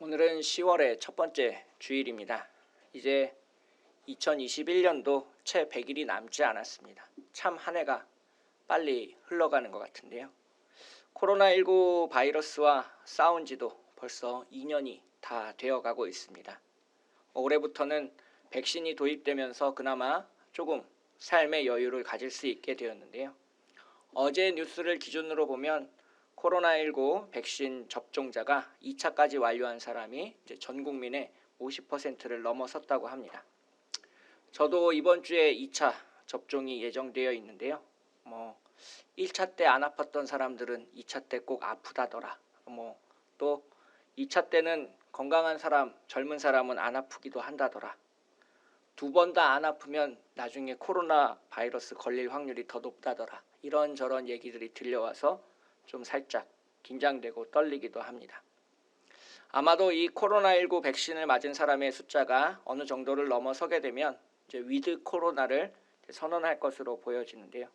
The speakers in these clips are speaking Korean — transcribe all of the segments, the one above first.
오늘은 10월의 첫 번째 주일입니다. 이제 2021년도 채 100일이 남지 않았습니다. 참 한 해가 빨리 흘러가는 것 같은데요. 코로나19 바이러스와 싸운 지도 벌써 2년이 다 되어가고 있습니다. 올해부터는 백신이 도입되면서 그나마 조금 삶의 여유를 가질 수 있게 되었는데요. 어제 뉴스를 기준으로 보면 코로나19 백신 접종자가 2차까지 완료한 사람이 이제 전 국민의 50%를 넘어섰다고 합니다. 저도 이번 주에 2차 접종이 예정되어 있는데요. 1차 때 안 아팠던 사람들은 2차 때 꼭 아프다더라. 또 2차 때는 건강한 사람, 젊은 사람은 안 아프기도 한다더라. 두 번 다 안 아프면 나중에 코로나 바이러스 걸릴 확률이 더 높다더라. 이런저런 얘기들이 들려와서 좀 살짝 긴장되고 떨리기도 합니다. 아마도 이 코로나19 백신을 맞은 사람의 숫자가 어느 정도를 넘어서게 되면 이제 위드 코로나를 선언할 것으로 보여지는데요.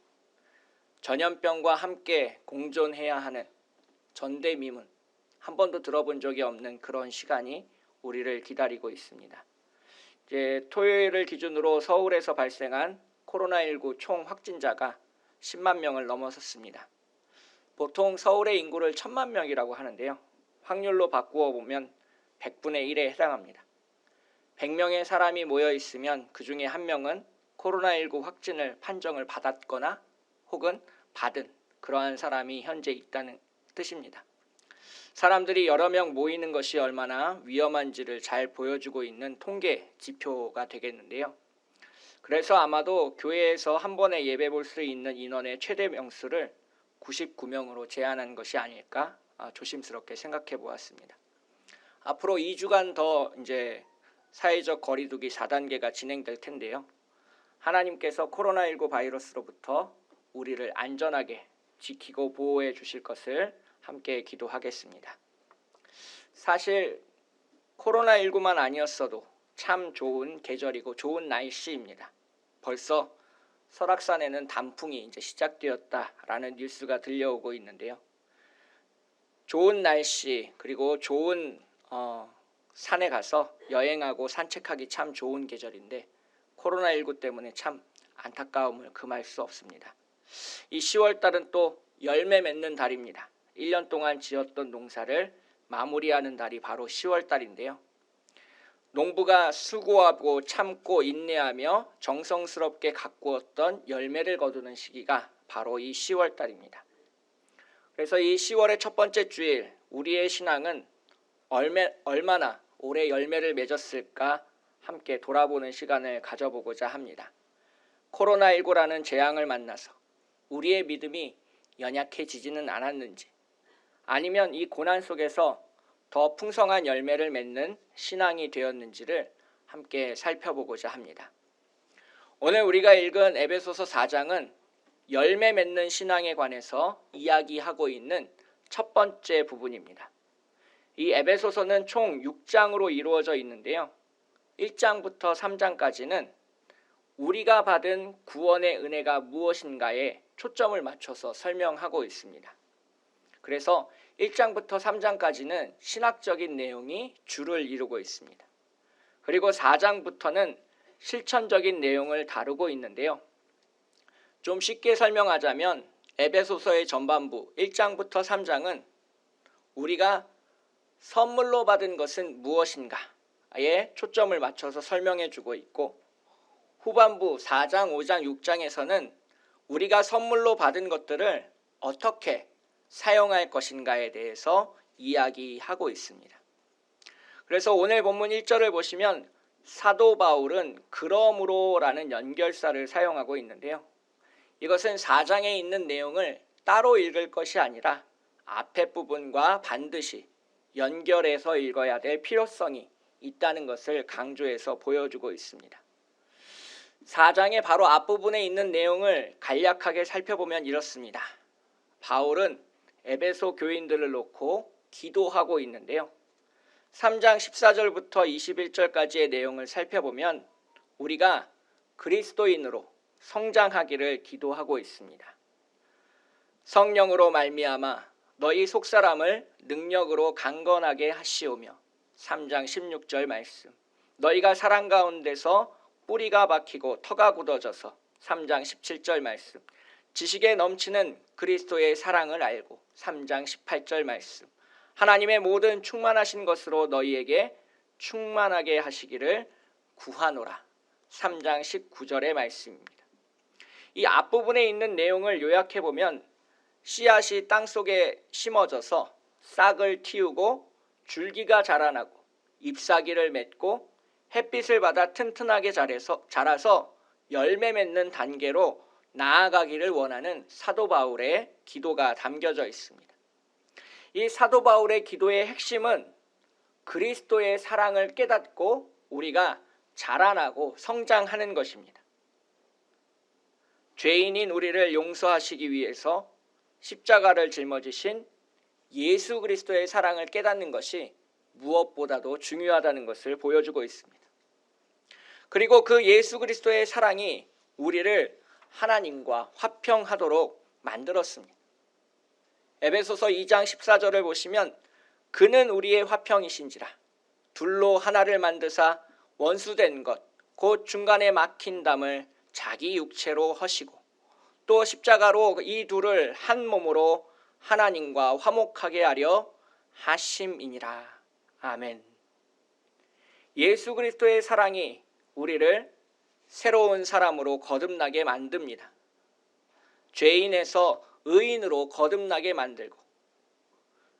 전염병과 함께 공존해야 하는 전대미문, 한 번도 들어본 적이 없는 그런 시간이 우리를 기다리고 있습니다. 이제 토요일을 기준으로 서울에서 발생한 코로나19 총 확진자가 10만 명을 넘어섰습니다. 보통 서울의 인구를 1000만 명이라고 하는데요. 확률로 바꾸어 보면 100분의 1에 해당합니다. 100명의 사람이 모여 있으면 그 중에 한 명은 코로나19 확진을 판정을 받았거나 혹은 받은 그러한 사람이 현재 있다는 뜻입니다. 사람들이 여러 명 모이는 것이 얼마나 위험한지를 잘 보여주고 있는 통계 지표가 되겠는데요. 그래서 아마도 교회에서 한 번에 예배 볼 수 있는 인원의 최대 명수를 99명으로 제한한 것이 아닐까 조심스럽게 생각해 보았습니다. 앞으로 2주간 더 이제 사회적 거리두기 4단계가 진행될 텐데요. 하나님께서 코로나19 바이러스로부터 우리를 안전하게 지키고 보호해 주실 것을 함께 기도하겠습니다. 사실 코로나19만 아니었어도 참 좋은 계절이고 좋은 날씨입니다. 벌써 설악산에는 단풍이 이제 시작되었다라는 뉴스가 들려오고 있는데요. 좋은 날씨 그리고 좋은 산에 가서 여행하고 산책하기 참 좋은 계절인데 코로나19 때문에 참 안타까움을 금할 수 없습니다. 이 10월 달은 또 열매 맺는 달입니다. 1년 동안 지었던 농사를 마무리하는 달이 바로 10월 달인데요. 농부가 수고하고 참고 인내하며 정성스럽게 가꾸었던 열매를 거두는 시기가 바로 이 10월 달입니다. 그래서 이 10월의 첫 번째 주일 우리의 신앙은 얼마나 오래 열매를 맺었을까 함께 돌아보는 시간을 가져보고자 합니다. 코로나19라는 재앙을 만나서 우리의 믿음이 연약해지지는 않았는지 아니면 이 고난 속에서 더 풍성한 열매를 맺는 신앙이 되었는지를 함께 살펴보고자 합니다. 오늘 우리가 읽은 에베소서 4장은 열매 맺는 신앙에 관해서 이야기하고 있는 첫 번째 부분입니다. 이 에베소서는 총 6장으로 이루어져 있는데요. 1장부터 3장까지는 우리가 받은 구원의 은혜가 무엇인가에 초점을 맞춰서 설명하고 있습니다. 그래서 1장부터 3장까지는 신학적인 내용이 주를 이루고 있습니다. 그리고 4장부터는 실천적인 내용을 다루고 있는데요. 좀 쉽게 설명하자면 에베소서의 전반부 1장부터 3장은 우리가 선물로 받은 것은 무엇인가에 초점을 맞춰서 설명해 주고 있고 후반부 4장, 5장, 6장에서는 우리가 선물로 받은 것들을 어떻게 사용할 것인가에 대해서 이야기하고 있습니다. 그래서 오늘 본문 1절을 보시면 사도 바울은 그러므로라는 연결사를 사용하고 있는데요. 이것은 4장에 있는 내용을 따로 읽을 것이 아니라 앞에 부분과 반드시 연결해서 읽어야 될 필요성이 있다는 것을 강조해서 보여주고 있습니다. 4장의 바로 앞부분에 있는 내용을 간략하게 살펴보면 이렇습니다. 바울은 에베소 교인들을 놓고 기도하고 있는데요. 3장 14절부터 21절까지의 내용을 살펴보면 우리가 그리스도인으로 성장하기를 기도하고 있습니다. 성령으로 말미암아 너희 속사람을 능력으로 강건하게 하시오며 3장 16절 말씀. 너희가 사랑 가운데서 뿌리가 박히고 터가 굳어져서 3장 17절 말씀. 지식에 넘치는 그리스도의 사랑을 알고 3장 18절 말씀. 하나님의 모든 충만하신 것으로 너희에게 충만하게 하시기를 구하노라. 3장 19절의 말씀입니다. 이 앞부분에 있는 내용을 요약해보면 씨앗이 땅속에 심어져서 싹을 틔우고 줄기가 자라나고 잎사귀를 맺고 햇빛을 받아 튼튼하게 자라서 열매 맺는 단계로 나아가기를 원하는 사도 바울의 기도가 담겨져 있습니다. 이 사도 바울의 기도의 핵심은 그리스도의 사랑을 깨닫고 우리가 자라나고 성장하는 것입니다. 죄인인 우리를 용서하시기 위해서 십자가를 짊어지신 예수 그리스도의 사랑을 깨닫는 것이 무엇보다도 중요하다는 것을 보여주고 있습니다. 그리고 그 예수 그리스도의 사랑이 우리를 하나님과 화평하도록 만들었습니다. 에베소서 2장 14절을 보시면 그는 우리의 화평이신지라 둘로 하나를 만드사 원수된 것 곧 중간에 막힌 담을 자기 육체로 허시고 또 십자가로 이 둘을 한 몸으로 하나님과 화목하게 하려 하심이니라. 아멘. 예수 그리스도의 사랑이 우리를 새로운 사람으로 거듭나게 만듭니다. 죄인에서 의인으로 거듭나게 만들고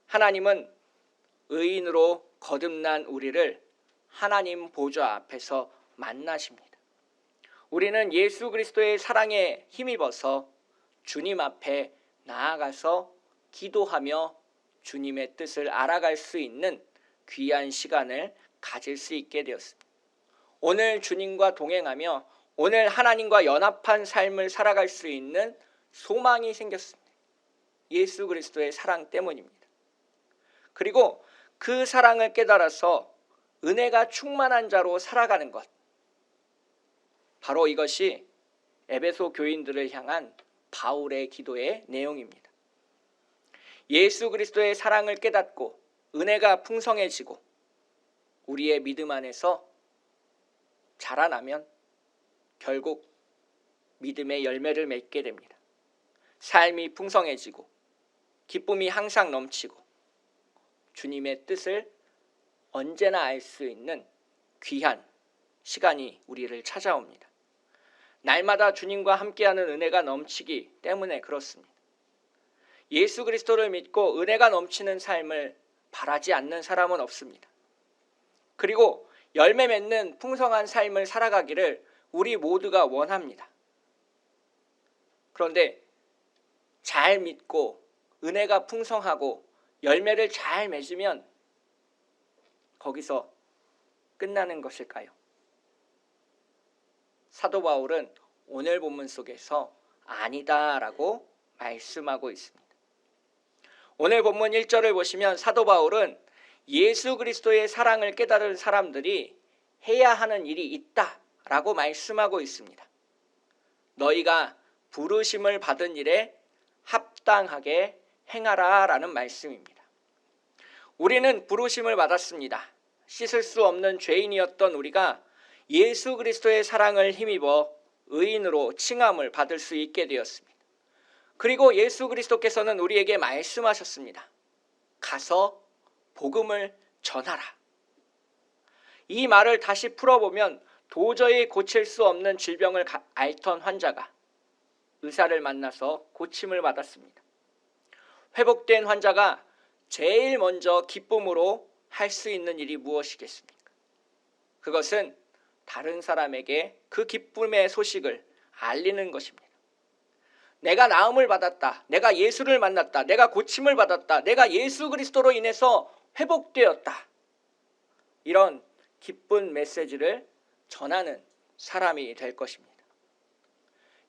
하나님은 의인으로 거듭난 우리를 하나님 보좌 앞에서 만나십니다. 우리는 예수 그리스도의 사랑에 힘입어서 주님 앞에 나아가서 기도하며 주님의 뜻을 알아갈 수 있는 귀한 시간을 가질 수 있게 되었습니다. 오늘 주님과 동행하며 오늘 하나님과 연합한 삶을 살아갈 수 있는 소망이 생겼습니다. 예수 그리스도의 사랑 때문입니다. 그리고 그 사랑을 깨달아서 은혜가 충만한 자로 살아가는 것, 바로 이것이 에베소 교인들을 향한 바울의 기도의 내용입니다. 예수 그리스도의 사랑을 깨닫고 은혜가 풍성해지고 우리의 믿음 안에서 자라나면 결국 믿음의 열매를 맺게 됩니다. 삶이 풍성해지고 기쁨이 항상 넘치고 주님의 뜻을 언제나 알 수 있는 귀한 시간이 우리를 찾아옵니다. 날마다 주님과 함께하는 은혜가 넘치기 때문에 그렇습니다. 예수 그리스도를 믿고 은혜가 넘치는 삶을 바라지 않는 사람은 없습니다. 그리고 열매 맺는 풍성한 삶을 살아가기를 우리 모두가 원합니다. 그런데 잘 믿고 은혜가 풍성하고 열매를 잘 맺으면 거기서 끝나는 것일까요? 사도 바울은 오늘 본문 속에서 아니다라고 말씀하고 있습니다. 오늘 본문 1절을 보시면 사도 바울은 예수 그리스도의 사랑을 깨달은 사람들이 해야 하는 일이 있다라고 말씀하고 있습니다. 너희가 부르심을 받은 일에 합당하게 행하라라는 말씀입니다. 우리는 부르심을 받았습니다. 씻을 수 없는 죄인이었던 우리가 예수 그리스도의 사랑을 힘입어 의인으로 칭함을 받을 수 있게 되었습니다. 그리고 예수 그리스도께서는 우리에게 말씀하셨습니다. 가서 복음을 전하라. 이 말을 다시 풀어보면 도저히 고칠 수 없는 질병을 앓던 환자가 의사를 만나서 고침을 받았습니다. 회복된 환자가 제일 먼저 기쁨으로 할 수 있는 일이 무엇이겠습니까? 그것은 다른 사람에게 그 기쁨의 소식을 알리는 것입니다. 내가 나음을 받았다. 내가 예수를 만났다. 내가 고침을 받았다. 내가 예수 그리스도로 인해서 회복되었다. 이런 기쁜 메시지를 전하는 사람이 될 것입니다.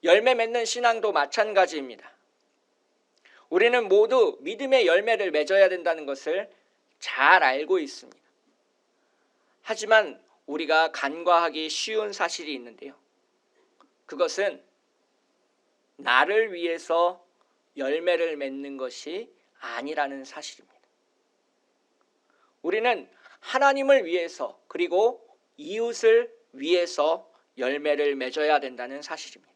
열매 맺는 신앙도 마찬가지입니다. 우리는 모두 믿음의 열매를 맺어야 된다는 것을 잘 알고 있습니다. 하지만 우리가 간과하기 쉬운 사실이 있는데요. 그것은 나를 위해서 열매를 맺는 것이 아니라는 사실입니다. 우리는 하나님을 위해서 그리고 이웃을 위해서 열매를 맺어야 된다는 사실입니다.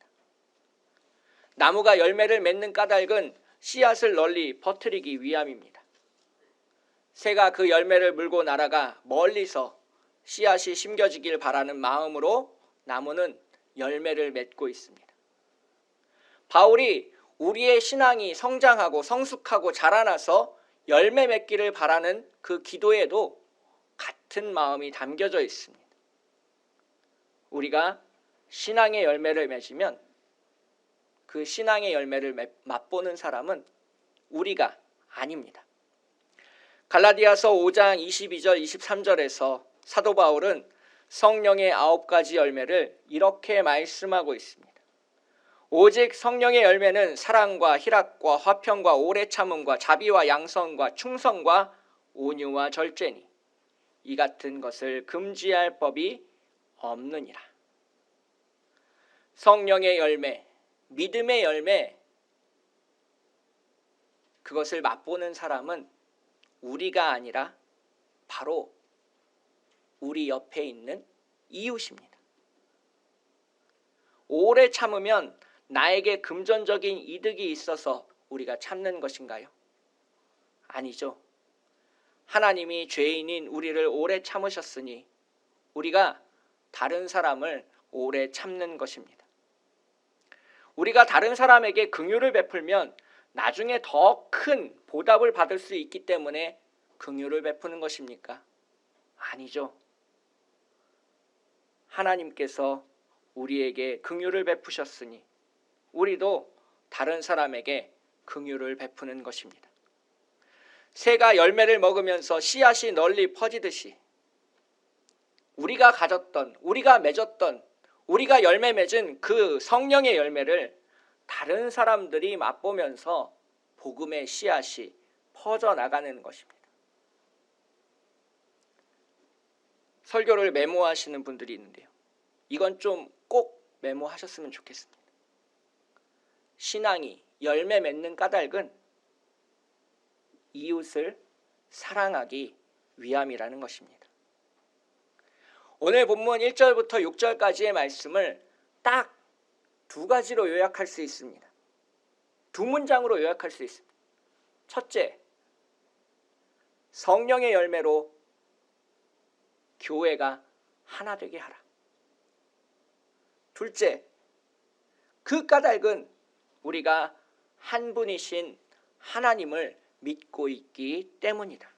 나무가 열매를 맺는 까닭은 씨앗을 널리 퍼뜨리기 위함입니다. 새가 그 열매를 물고 날아가 멀리서 씨앗이 심겨지길 바라는 마음으로 나무는 열매를 맺고 있습니다. 바울이 우리의 신앙이 성장하고 성숙하고 자라나서 열매 맺기를 바라는 그 기도에도 같은 마음이 담겨져 있습니다. 우리가 신앙의 열매를 맺으면 그 신앙의 열매를 맛보는 사람은 우리가 아닙니다. 갈라디아서 5장 22절 23절에서 사도 바울은 성령의 9가지 열매를 이렇게 말씀하고 있습니다. 오직 성령의 열매는 사랑과 희락과 화평과 오래 참음과 자비와 양선과 충성과 온유와 절제니 이 같은 것을 금지할 법이 없느니라. 성령의 열매, 믿음의 열매, 그것을 맛보는 사람은 우리가 아니라 바로 우리 옆에 있는 이웃입니다. 오래 참으면 나에게 금전적인 이득이 있어서 우리가 참는 것인가요? 아니죠. 하나님이 죄인인 우리를 오래 참으셨으니 우리가 다른 사람을 오래 참는 것입니다. 우리가 다른 사람에게 긍휼을 베풀면 나중에 더 큰 보답을 받을 수 있기 때문에 긍휼을 베푸는 것입니까? 아니죠. 하나님께서 우리에게 긍휼을 베푸셨으니 우리도 다른 사람에게 긍휼을 베푸는 것입니다. 새가 열매를 먹으면서 씨앗이 널리 퍼지듯이 우리가 가졌던, 우리가 맺었던, 우리가 열매 맺은 그 성령의 열매를 다른 사람들이 맛보면서 복음의 씨앗이 퍼져나가는 것입니다. 설교를 메모하시는 분들이 있는데요. 이건 좀 꼭 메모하셨으면 좋겠습니다. 신앙이 열매 맺는 까닭은 이웃을 사랑하기 위함이라는 것입니다. 오늘 본문 1절부터 6절까지의 말씀을 딱 2가지로 요약할 수 있습니다. 2문장으로 요약할 수 있습니다. 첫째, 성령의 열매로 교회가 하나 되게 하라. 둘째, 그 까닭은 우리가 한 분이신 하나님을 믿고 있기 때문이다.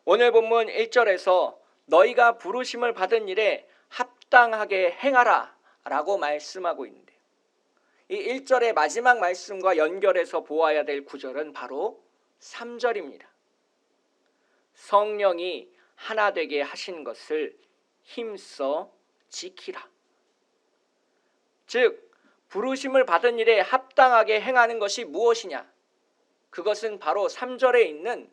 오늘 본문 1절에서 너희가 부르심을 받은 일에 합당하게 행하라 라고 말씀하고 있는데요. 이 1절의 마지막 말씀과 연결해서 보아야 될 구절은 바로 3절입니다. 성령이 하나 되게 하신 것을 힘써 지키라. 즉 부르심을 받은 일에 합당하게 행하는 것이 무엇이냐? 그것은 바로 3절에 있는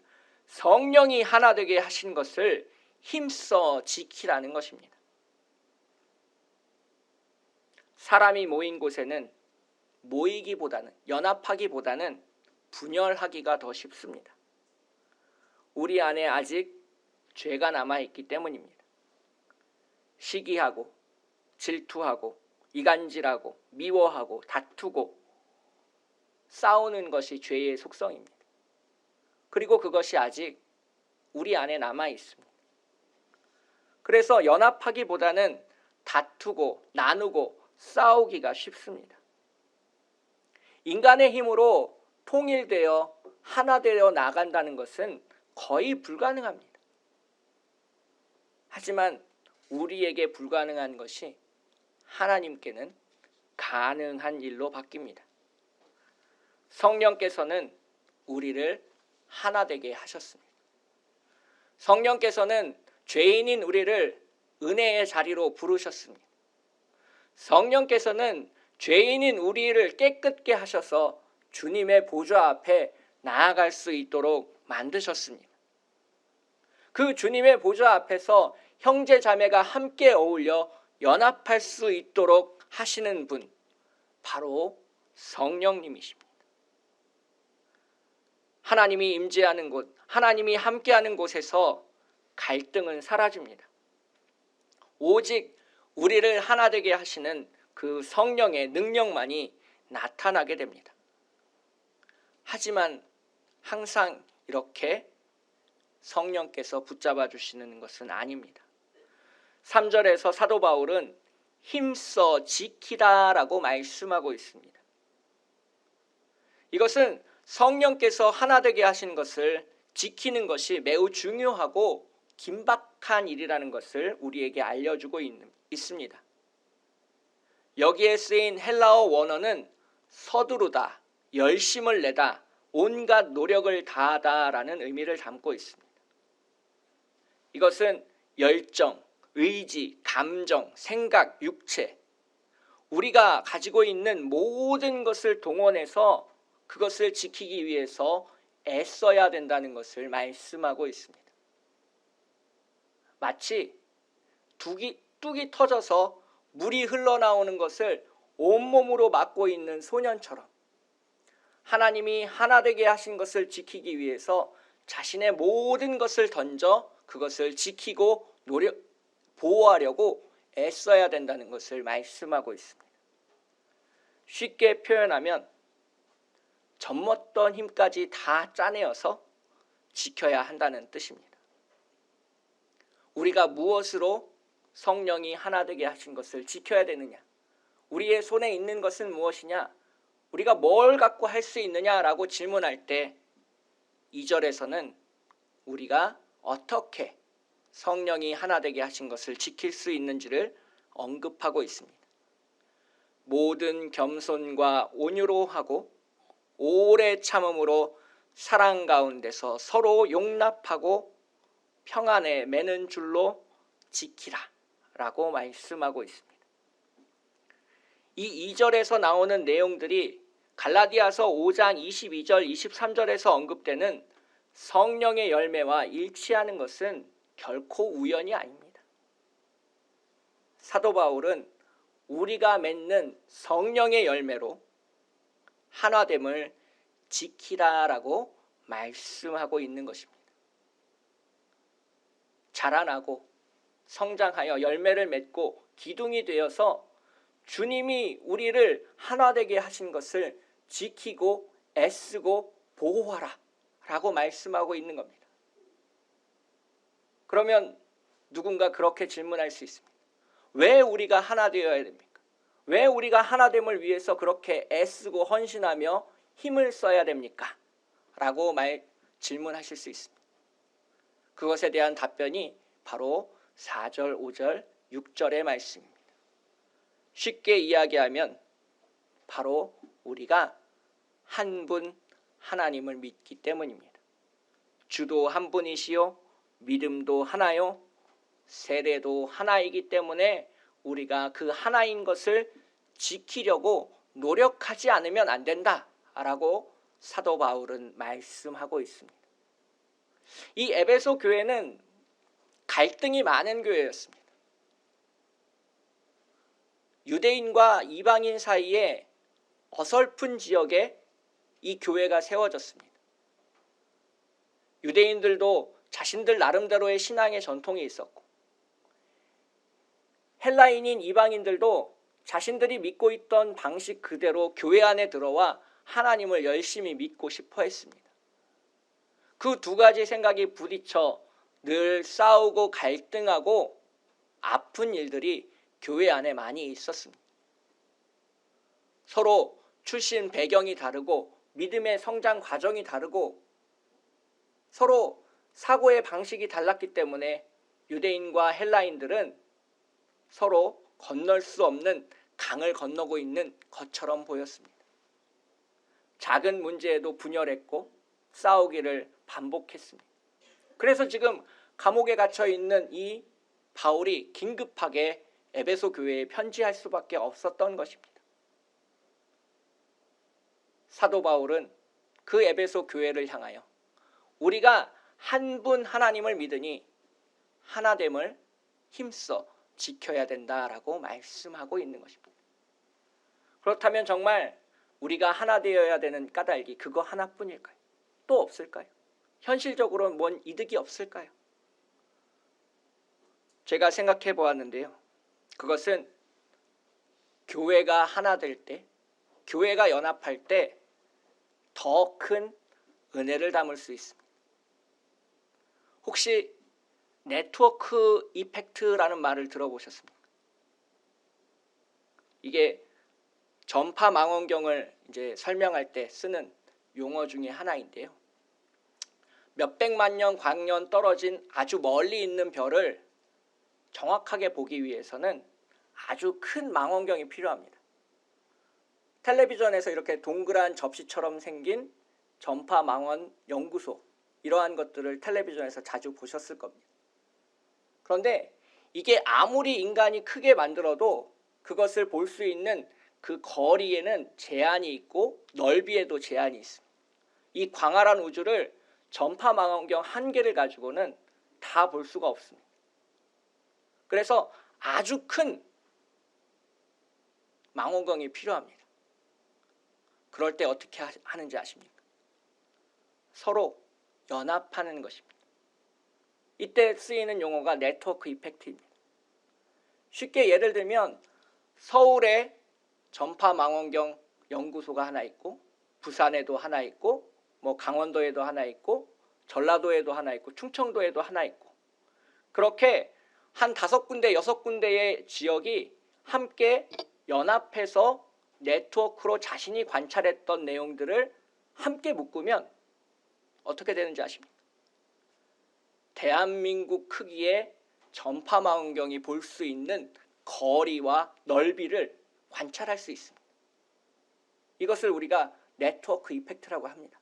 성령이 하나 되게 하신 것을 힘써 지키라는 것입니다. 사람이 모인 곳에는 모이기보다는, 연합하기보다는 분열하기가 더 쉽습니다. 우리 안에 아직 죄가 남아있기 때문입니다. 시기하고 질투하고 이간질하고 미워하고 다투고 싸우는 것이 죄의 속성입니다. 그리고 그것이 아직 우리 안에 남아 있습니다. 그래서 연합하기보다는 다투고 나누고 싸우기가 쉽습니다. 인간의 힘으로 통일되어 하나 되어 나간다는 것은 거의 불가능합니다. 하지만 우리에게 불가능한 것이 하나님께는 가능한 일로 바뀝니다. 성령께서는 우리를 하나 되게 하셨습니다. 성령께서는 죄인인 우리를 은혜의 자리로 부르셨습니다. 성령께서는 죄인인 우리를 깨끗게 하셔서 주님의 보좌 앞에 나아갈 수 있도록 만드셨습니다. 그 주님의 보좌 앞에서 형제 자매가 함께 어울려 연합할 수 있도록 하시는 분, 바로 성령님이십니다. 하나님이 임재하는 곳, 하나님이 함께하는 곳에서 갈등은 사라집니다. 오직 우리를 하나 되게 하시는 그 성령의 능력만이 나타나게 됩니다. 하지만 항상 이렇게 성령께서 붙잡아 주시는 것은 아닙니다. 3절에서 사도 바울은 힘써 지키다라고 말씀하고 있습니다. 이것은 성령께서 하나 되게 하신 것을 지키는 것이 매우 중요하고 긴박한 일이라는 것을 우리에게 알려주고 있습니다. 여기에 쓰인 헬라어 원어는 서두르다, 열심을 내다, 온갖 노력을 다하다라는 의미를 담고 있습니다. 이것은 열정, 의지, 감정, 생각, 육체, 우리가 가지고 있는 모든 것을 동원해서 그것을 지키기 위해서 애써야 된다는 것을 말씀하고 있습니다. 마치 뚝이 터져서 물이 흘러나오는 것을 온몸으로 막고 있는 소년처럼 하나님이 하나 되게 하신 것을 지키기 위해서 자신의 모든 것을 던져 그것을 지키고 보호하려고 애써야 된다는 것을 말씀하고 있습니다. 쉽게 표현하면 젖먹던 힘까지 다 짜내어서 지켜야 한다는 뜻입니다. 우리가 무엇으로 성령이 하나 되게 하신 것을 지켜야 되느냐? 우리의 손에 있는 것은 무엇이냐? 우리가 뭘 갖고 할 수 있느냐라고 질문할 때 2절에서는 우리가 어떻게 성령이 하나 되게 하신 것을 지킬 수 있는지를 언급하고 있습니다. 모든 겸손과 온유로 하고 오래 참음으로 사랑 가운데서 서로 용납하고 평안에 매는 줄로 지키라 라고 말씀하고 있습니다. 이 2절에서 나오는 내용들이 갈라디아서 5장 22절 23절에서 언급되는 성령의 열매와 일치하는 것은 결코 우연이 아닙니다. 사도 바울은 우리가 맺는 성령의 열매로 하나됨을 지키라라고 말씀하고 있는 것입니다. 자라나고 성장하여 열매를 맺고 기둥이 되어서 주님이 우리를 하나 되게 하신 것을 지키고 애쓰고 보호하라 라고 말씀하고 있는 겁니다. 그러면 누군가 그렇게 질문할 수 있습니다. 왜 우리가 하나 되어야 됩니까? 왜 우리가 하나됨을 위해서 그렇게 애쓰고 헌신하며 힘을 써야 됩니까? 라고 질문하실 수 있습니다. 그것에 대한 답변이 바로 4절, 5절, 6절의 말씀입니다. 쉽게 이야기하면 바로 우리가 한 분 하나님을 믿기 때문입니다. 주도 한 분이시요 믿음도 하나요 세례도 하나이기 때문에 우리가 그 하나인 것을 지키려고 노력하지 않으면 안 된다라고 사도 바울은 말씀하고 있습니다. 이 에베소 교회는 갈등이 많은 교회였습니다. 유대인과 이방인 사이에 어설픈 지역에 이 교회가 세워졌습니다. 유대인들도 자신들 나름대로의 신앙의 전통이 있었고 헬라인인 이방인들도 자신들이 믿고 있던 방식 그대로 교회 안에 들어와 하나님을 열심히 믿고 싶어 했습니다. 그 두 가지 생각이 부딪혀 늘 싸우고 갈등하고 아픈 일들이 교회 안에 많이 있었습니다. 서로 출신 배경이 다르고 믿음의 성장 과정이 다르고 서로 사고의 방식이 달랐기 때문에 유대인과 헬라인들은 서로 건널 수 없는 강을 건너고 있는 것처럼 보였습니다. 작은 문제에도 분열했고 싸우기를 반복했습니다. 그래서 지금 감옥에 갇혀 있는 이 바울이 긴급하게 에베소 교회에 편지할 수밖에 없었던 것입니다. 사도 바울은 그 에베소 교회를 향하여 우리가 한 분 하나님을 믿으니 하나됨을 힘써 지켜야 된다라고 말씀하고 있는 것입니다. 그렇다면 정말 우리가 하나 되어야 되는 까닭이 그거 하나뿐일까요? 또 없을까요? 현실적으로는 뭔 이득이 없을까요? 제가 생각해 보았는데요. 그것은 교회가 하나 될 때, 교회가 연합할 때 더 큰 은혜를 담을 수 있습니다. 혹시 네트워크 이펙트라는 말을 들어보셨습니까? 이게 전파 망원경을 이제 설명할 때 쓰는 용어 중에 하나인데요. 몇백만 년 광년 떨어진 아주 멀리 있는 별을 정확하게 보기 위해서는 아주 큰 망원경이 필요합니다. 텔레비전에서 이렇게 동그란 접시처럼 생긴 전파 망원 연구소, 이러한 것들을 텔레비전에서 자주 보셨을 겁니다. 그런데 이게 아무리 인간이 크게 만들어도 그것을 볼 수 있는 그 거리에는 제한이 있고 넓이에도 제한이 있습니다. 이 광활한 우주를 전파 망원경 한 개를 가지고는 다 볼 수가 없습니다. 그래서 아주 큰 망원경이 필요합니다. 그럴 때 어떻게 하는지 아십니까? 서로 연합하는 것입니다. 이때 쓰이는 용어가 네트워크 이펙트입니다. 쉽게 예를 들면 서울에 전파 망원경 연구소가 하나 있고, 부산에도 하나 있고, 강원도에도 하나 있고, 전라도에도 하나 있고, 충청도에도 하나 있고, 그렇게 한 5군데, 6군데의 지역이 함께 연합해서 네트워크로 자신이 관찰했던 내용들을 함께 묶으면 어떻게 되는지 아십니까? 대한민국 크기의 전파 망원경이 볼 수 있는 거리와 넓이를 관찰할 수 있습니다. 이것을 우리가 네트워크 이펙트라고 합니다.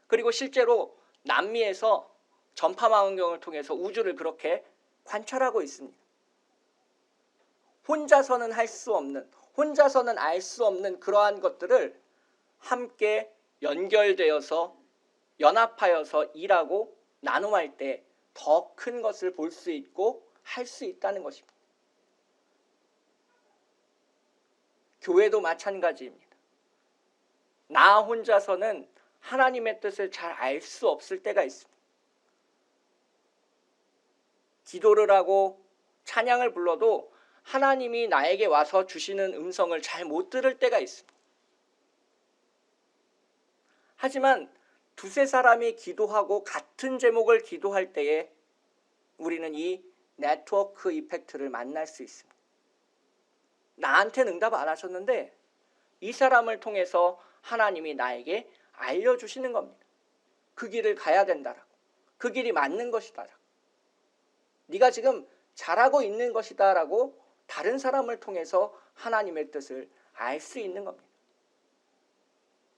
그리고 실제로 남미에서 전파 망원경을 통해서 우주를 그렇게 관찰하고 있습니다. 혼자서는 할 수 없는, 혼자서는 알 수 없는 그러한 것들을 함께 연결되어서 연합하여서 일하고 나눔할 때 더 큰 것을 볼 수 있고 할 수 있다는 것입니다. 교회도 마찬가지입니다. 나 혼자서는 하나님의 뜻을 잘 알 수 없을 때가 있습니다. 기도를 하고 찬양을 불러도 하나님이 나에게 와서 주시는 음성을 잘 못 들을 때가 있습니다. 하지만 두세 사람이 기도하고 같은 제목을 기도할 때에 우리는 이 네트워크 이펙트를 만날 수 있습니다. 나한테는 응답 안 하셨는데 이 사람을 통해서 하나님이 나에게 알려주시는 겁니다. 그 길을 가야 된다라고. 그 길이 맞는 것이다라고. 네가 지금 잘하고 있는 것이다라고 다른 사람을 통해서 하나님의 뜻을 알 수 있는 겁니다.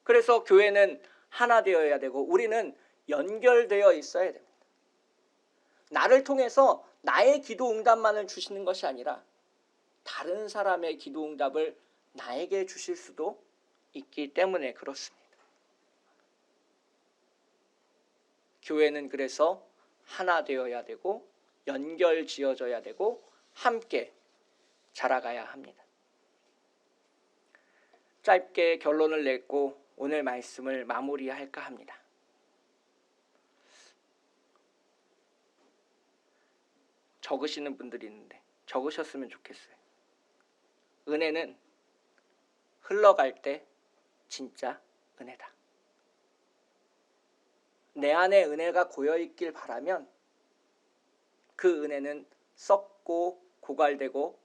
그래서 교회는 하나 되어야 되고 우리는 연결되어 있어야 됩니다. 나를 통해서 나의 기도 응답만을 주시는 것이 아니라 다른 사람의 기도 응답을 나에게 주실 수도 있기 때문에 그렇습니다. 교회는 그래서 하나 되어야 되고 연결 지어져야 되고 함께 자라가야 합니다. 짧게 결론을 냈고 오늘 말씀을 마무리할까 합니다. 적으시는 분들이 있는데 적으셨으면 좋겠어요. 은혜는 흘러갈 때 진짜 은혜다. 내 안에 은혜가 고여있길 바라면 그 은혜는 썩고 고갈되고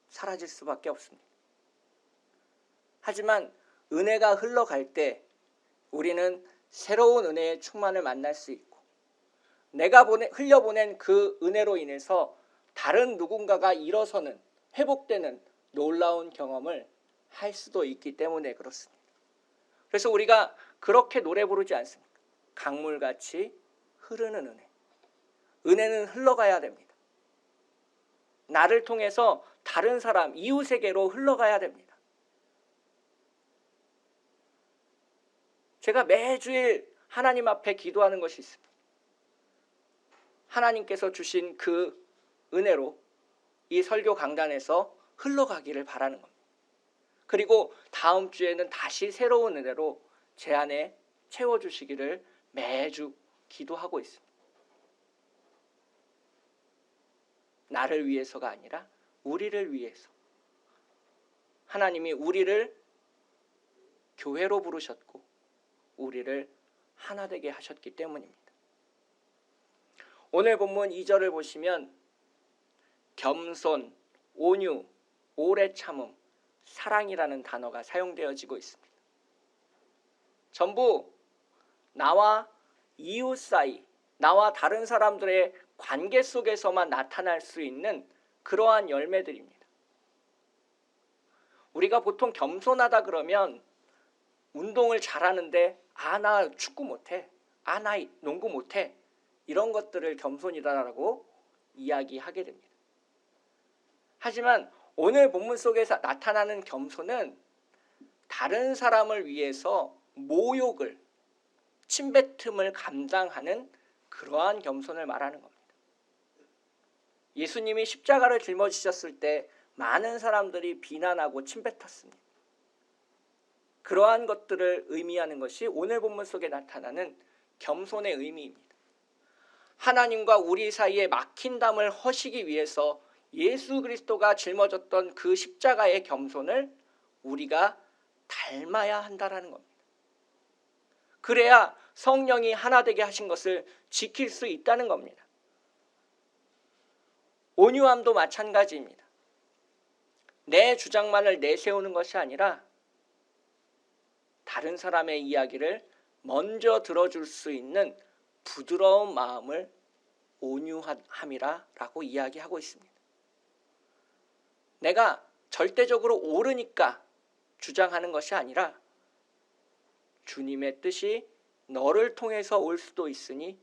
사라질 수밖에 없습니다. 하지만 은혜가 흘러갈 때 우리는 새로운 은혜의 충만을 만날 수 있고 내가 흘려보낸 그 은혜로 인해서 다른 누군가가 일어서는 회복되는 놀라운 경험을 할 수도 있기 때문에 그렇습니다. 그래서 우리가 그렇게 노래 부르지 않습니까? 강물같이 흐르는 은혜. 은혜는 흘러가야 됩니다. 나를 통해서 다른 사람, 이웃에게로 흘러가야 됩니다. 제가 매주일 하나님 앞에 기도하는 것이 있습니다. 하나님께서 주신 그 은혜로 이 설교 강단에서 흘러가기를 바라는 겁니다. 그리고 다음 주에는 다시 새로운 은혜로 제 안에 채워주시기를 매주 기도하고 있습니다. 나를 위해서가 아니라 우리를 위해서. 하나님이 우리를 교회로 부르셨고 우리를 하나 되게 하셨기 때문입니다. 오늘 본문 2절을 보시면 겸손, 온유, 오래 참음, 사랑이라는 단어가 사용되어지고 있습니다. 전부 나와 이웃 사이, 나와 다른 사람들의 관계 속에서만 나타날 수 있는 그러한 열매들입니다. 우리가 보통 겸손하다 그러면 운동을 잘하는데 나 축구 못해, 나 농구 못해, 이런 것들을 겸손이다라고 이야기하게 됩니다. 하지만 오늘 본문 속에서 나타나는 겸손은 다른 사람을 위해서 모욕을, 침뱉음을 감당하는 그러한 겸손을 말하는 겁니다. 예수님이 십자가를 짊어지셨을 때 많은 사람들이 비난하고 침뱉었습니다. 그러한 것들을 의미하는 것이 오늘 본문 속에 나타나는 겸손의 의미입니다. 하나님과 우리 사이에 막힌 담을 허시기 위해서 예수 그리스도가 짊어졌던 그 십자가의 겸손을 우리가 닮아야 한다라는 겁니다. 그래야 성령이 하나 되게 하신 것을 지킬 수 있다는 겁니다. 온유함도 마찬가지입니다. 내 주장만을 내세우는 것이 아니라 다른 사람의 이야기를 먼저 들어줄 수 있는 부드러운 마음을 온유함이라고 이야기하고 있습니다. 내가 절대적으로 옳으니까 주장하는 것이 아니라 주님의 뜻이 너를 통해서 올 수도 있으니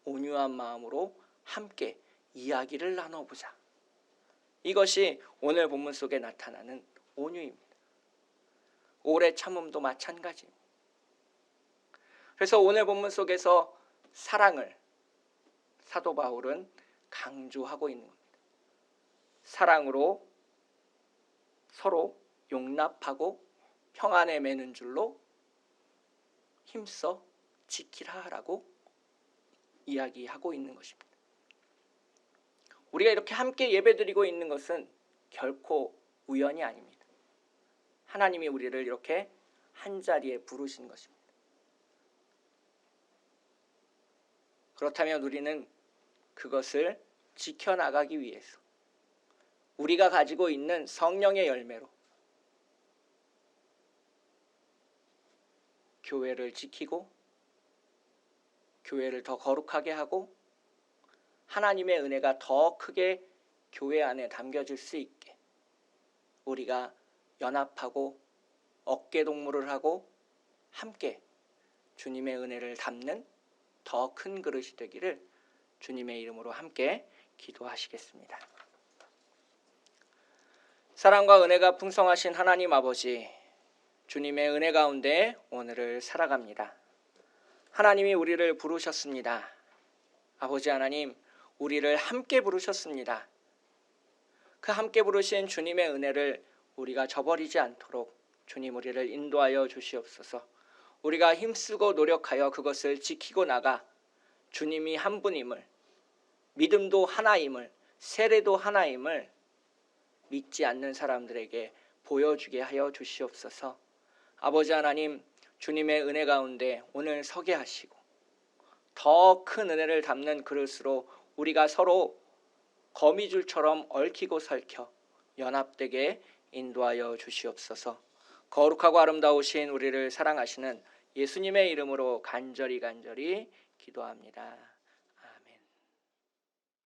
온유한 마음으로 함께 이야기를 나눠보자. 이것이 오늘 본문 속에 나타나는 온유입니다. 오래 참음도 마찬가지입니다. 그래서 오늘 본문 속에서 사랑을 사도 바울은 강조하고 있는 겁니다. 사랑으로 서로 용납하고 평안에 매는 줄로 힘써 지키라라고 이야기하고 있는 것입니다. 우리가 이렇게 함께 예배드리고 있는 것은 결코 우연이 아닙니다. 하나님이 우리를 이렇게 한자리에 부르신 것입니다. 그렇다면 우리는 그것을 지켜나가기 위해서 우리가 가지고 있는 성령의 열매로 교회를 지키고 교회를 더 거룩하게 하고 하나님의 은혜가 더 크게 교회 안에 담겨질 수 있게 우리가 연합하고 어깨동무를 하고 함께 주님의 은혜를 담는 더 큰 그릇이 되기를 주님의 이름으로 함께 기도하시겠습니다. 사랑과 은혜가 풍성하신 하나님 아버지, 주님의 은혜 가운데 오늘을 살아갑니다. 하나님이 우리를 부르셨습니다. 아버지 하나님, 우리를 함께 부르셨습니다. 그 함께 부르신 주님의 은혜를 우리가 저버리지 않도록 주님 우리를 인도하여 주시옵소서. 우리가 힘쓰고 노력하여 그것을 지키고 나가 주님이 한 분임을, 믿음도 하나임을, 세례도 하나임을 믿지 않는 사람들에게 보여주게 하여 주시옵소서. 아버지 하나님, 주님의 은혜 가운데 오늘 서게 하시고 더 큰 은혜를 담는 그릇으로 우리가 서로 거미줄처럼 얽히고 설켜 연합되게 인도하여 주시옵소서. 거룩하고 아름다우신 우리를 사랑하시는 예수님의 이름으로 간절히 기도합니다.